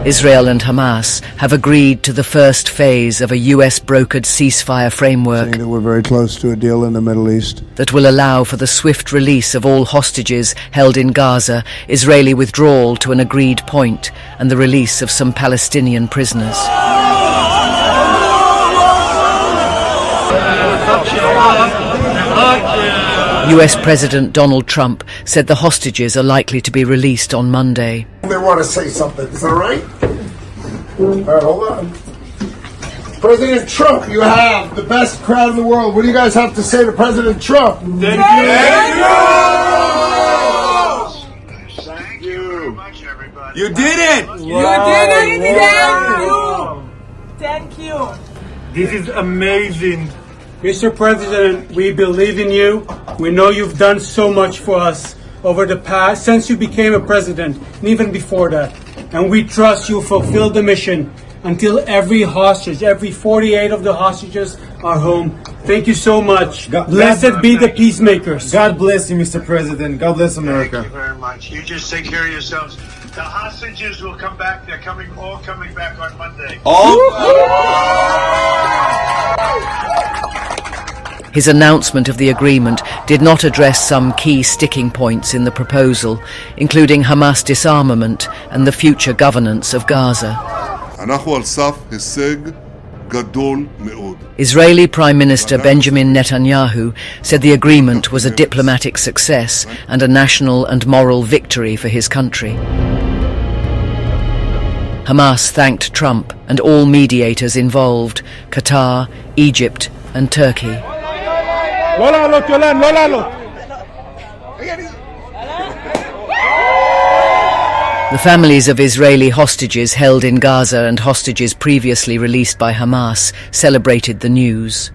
Israel and Hamas have agreed to the first phase of a US-brokered ceasefire framework saying that we're very close to a deal in the Middle East that will allow for the swift release of all hostages held in Gaza, Israeli withdrawal to an agreed point, and the release of some Palestinian prisoners. US President Donald Trump said the hostages are likely to be released on Monday. They want to say something, is that right? All right, hold on. President Trump, you have the best crowd in the world. What do you guys have to say to President Trump? Thank you. Thank you very much, everybody. You did it! You did it! Thank you! This is amazing. Mr. President, we believe in you. We know you've done so much for us over the past, since you became a president, and even before that. And we trust you fulfill the mission until every hostage, every 48 of the hostages are home. Thank you so much. Blessed be the peacemakers. God bless you, Mr. President. God bless America. Thank you very much. You just take care of yourselves. The hostages will come back. They're all coming back on Monday. His announcement of the agreement did not address some key sticking points in the proposal, including Hamas disarmament and the future governance of Gaza. Israeli Prime Minister Benjamin Netanyahu said the agreement was a diplomatic success and a national and moral victory for his country. Hamas thanked Trump and all mediators involved, Qatar, Egypt and Turkey. The families of Israeli hostages held in Gaza and hostages previously released by Hamas celebrated the news.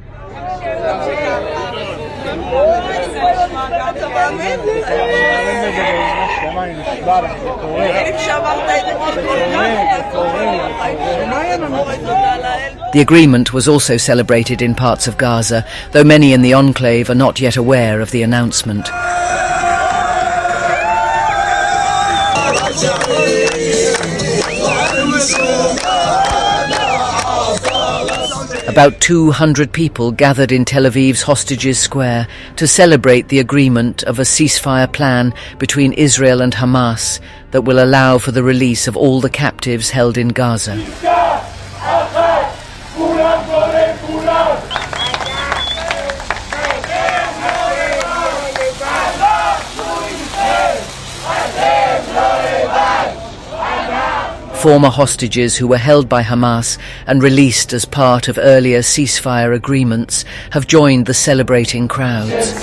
The agreement was also celebrated in parts of Gaza, though many in the enclave are not yet aware of the announcement. About 200 people gathered in Tel Aviv's Hostages Square to celebrate the agreement of a ceasefire plan between Israel and Hamas that will allow for the release of all the captives held in Gaza. Former hostages who were held by Hamas and released as part of earlier ceasefire agreements have joined the celebrating crowds.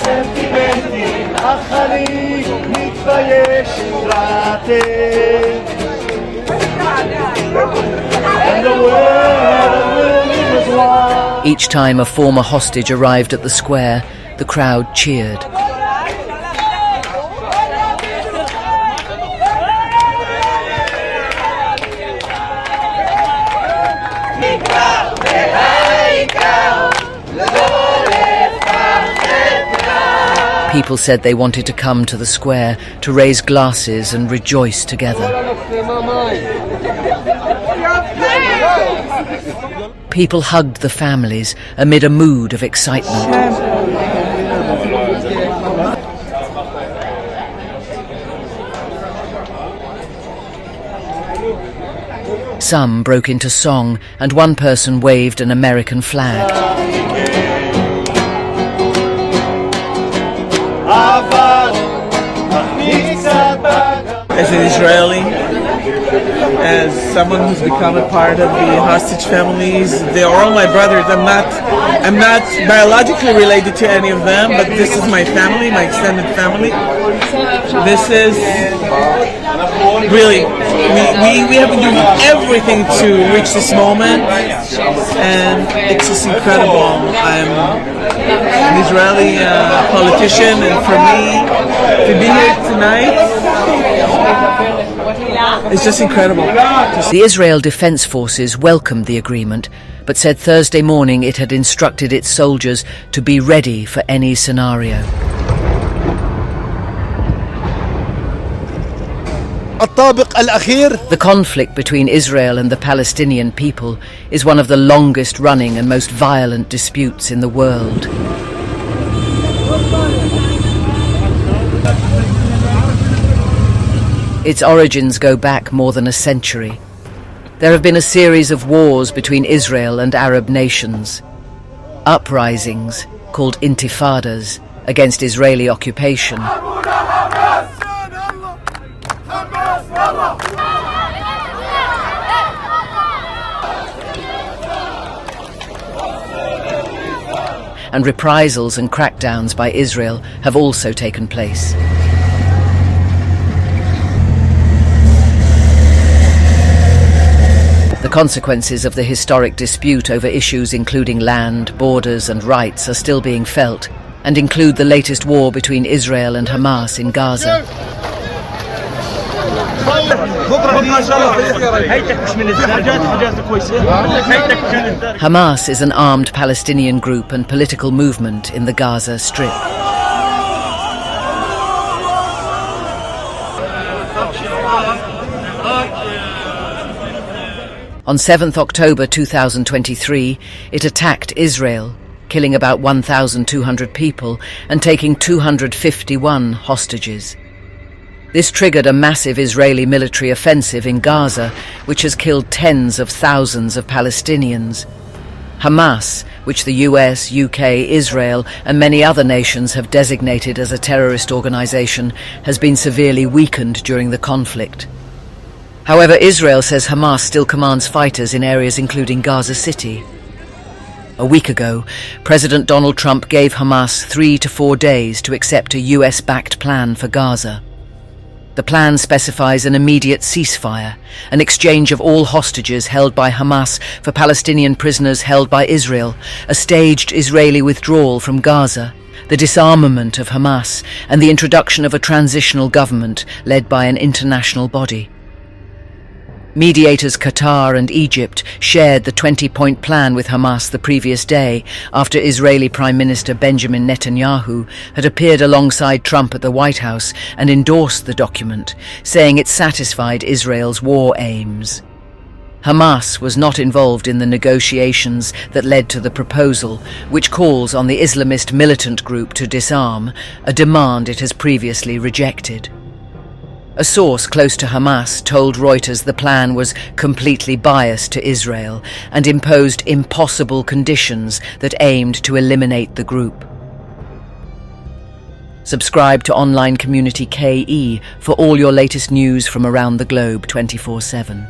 Each time a former hostage arrived at the square, the crowd cheered. People said they wanted to come to the square to raise glasses and rejoice together. People hugged the families amid a mood of excitement. Some broke into song, and one person waved an American flag. As an Israeli, as someone who's become a part of the hostage families, they are all my brothers. I'm not biologically related to any of them, but this is my family, my extended family. This is really, we have been doing everything to reach this moment, and it's just incredible. I'm an Israeli politician, and for me to be here tonight, it's just incredible. The Israel Defense Forces welcomed the agreement, but said Thursday morning it had instructed its soldiers to be ready for any scenario. The conflict between Israel and the Palestinian people is one of the longest running and most violent disputes in the world. Its origins go back more than a century. There have been a series of wars between Israel and Arab nations. Uprisings, called intifadas, against Israeli occupation. And reprisals and crackdowns by Israel have also taken place. The consequences of the historic dispute over issues including land, borders and rights are still being felt, and include the latest war between Israel and Hamas in Gaza. Hamas is an armed Palestinian group and political movement in the Gaza Strip. On 7th October 2023, it attacked Israel, killing about 1,200 people and taking 251 hostages. This triggered a massive Israeli military offensive in Gaza, which has killed tens of thousands of Palestinians. Hamas, which the US, UK, Israel and many other nations have designated as a terrorist organization, has been severely weakened during the conflict. However, Israel says Hamas still commands fighters in areas including Gaza City. A week ago, President Donald Trump gave Hamas 3 to 4 days to accept a US-backed plan for Gaza. The plan specifies an immediate ceasefire, an exchange of all hostages held by Hamas for Palestinian prisoners held by Israel, a staged Israeli withdrawal from Gaza, the disarmament of Hamas, and the introduction of a transitional government led by an international body. Mediators Qatar and Egypt shared the 20-point plan with Hamas the previous day after Israeli Prime Minister Benjamin Netanyahu had appeared alongside Trump at the White House and endorsed the document, saying it satisfied Israel's war aims. Hamas was not involved in the negotiations that led to the proposal, which calls on the Islamist militant group to disarm, a demand it has previously rejected. A source close to Hamas told Reuters the plan was completely biased to Israel and imposed impossible conditions that aimed to eliminate the group. Subscribe to online community KE for all your latest news from around the globe 24/7.